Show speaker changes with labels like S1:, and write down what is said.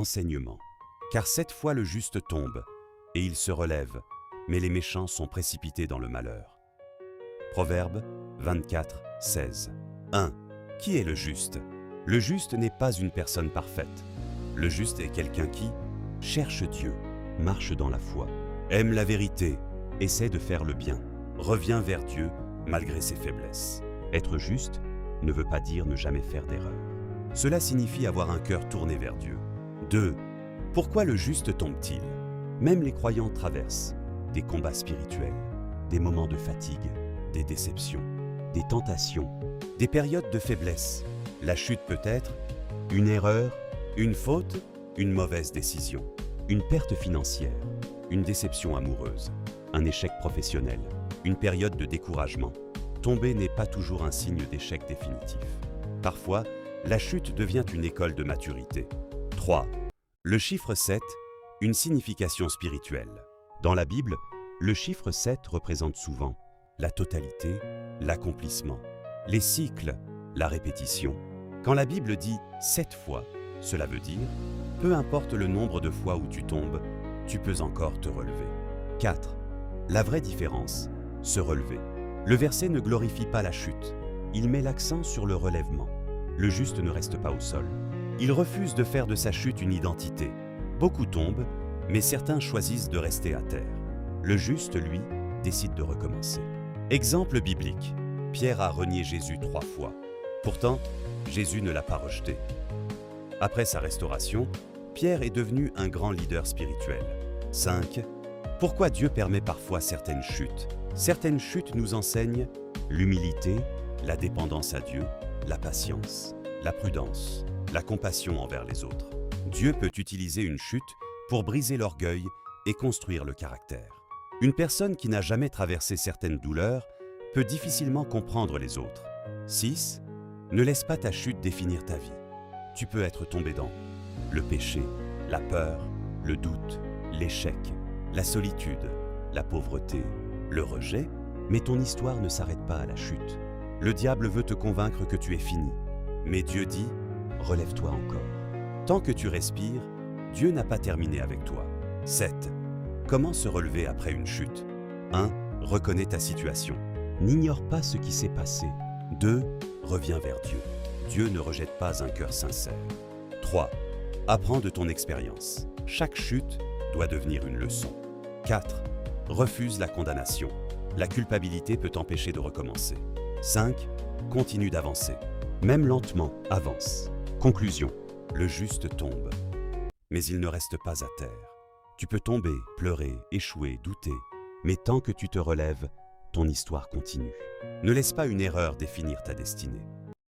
S1: enseignement. Car 7 fois le juste tombe, et il se relève, mais les méchants sont précipités dans le malheur. Proverbe 24, 16. 1. Qui est le juste? Le juste n'est pas une personne parfaite. Le juste est quelqu'un qui cherche Dieu, marche dans la foi, aime la vérité, essaie de faire le bien, revient vers Dieu malgré ses faiblesses. Être juste ne veut pas dire ne jamais faire d'erreur. Cela signifie avoir un cœur tourné vers Dieu. 2. Pourquoi le juste tombe-t-il? Même les croyants traversent des combats spirituels, des moments de fatigue, des déceptions, des tentations, des périodes de faiblesse. La chute peut être une erreur, une faute, une mauvaise décision, une perte financière, une déception amoureuse, un échec professionnel, une période de découragement. Tomber n'est pas toujours un signe d'échec définitif. Parfois, la chute devient une école de maturité. 3. Le chiffre 7, une signification spirituelle. Dans la Bible, le chiffre 7 représente souvent la totalité, l'accomplissement, les cycles, la répétition. Quand la Bible dit 7 fois, cela veut dire, peu importe le nombre de fois où tu tombes, tu peux encore te relever. 4. La vraie différence, se relever. Le verset ne glorifie pas la chute, il met l'accent sur le relèvement. Le juste ne reste pas au sol. Il refuse de faire de sa chute une identité. Beaucoup tombent, mais certains choisissent de rester à terre. Le juste, lui, décide de recommencer. Exemple biblique, Pierre a renié Jésus 3 fois. Pourtant, Jésus ne l'a pas rejeté. Après sa restauration, Pierre est devenu un grand leader spirituel. 5. Pourquoi Dieu permet parfois certaines chutes? Certaines chutes nous enseignent l'humilité, la dépendance à Dieu, la patience, la prudence, la compassion envers les autres. Dieu peut utiliser une chute pour briser l'orgueil et construire le caractère. Une personne qui n'a jamais traversé certaines douleurs peut difficilement comprendre les autres. 6. Ne laisse pas ta chute définir ta vie. Tu peux être tombé dans le péché, la peur, le doute, l'échec, la solitude, la pauvreté, le rejet, mais ton histoire ne s'arrête pas à la chute. Le diable veut te convaincre que tu es fini, mais Dieu dit « relève-toi encore ». Tant que tu respires, Dieu n'a pas terminé avec toi. 7. Comment se relever après une chute? 1. Reconnais ta situation. N'ignore pas ce qui s'est passé. 2. Reviens vers Dieu. Dieu ne rejette pas un cœur sincère. 3. Apprends de ton expérience. Chaque chute doit devenir une leçon. 4. Refuse la condamnation. La culpabilité peut t'empêcher de recommencer. 5. Continue d'avancer. Même lentement, avance. Conclusion. Le juste tombe. Mais il ne reste pas à terre. Tu peux tomber, pleurer, échouer, douter. Mais tant que tu te relèves, ton histoire continue. Ne laisse pas une erreur définir ta destinée.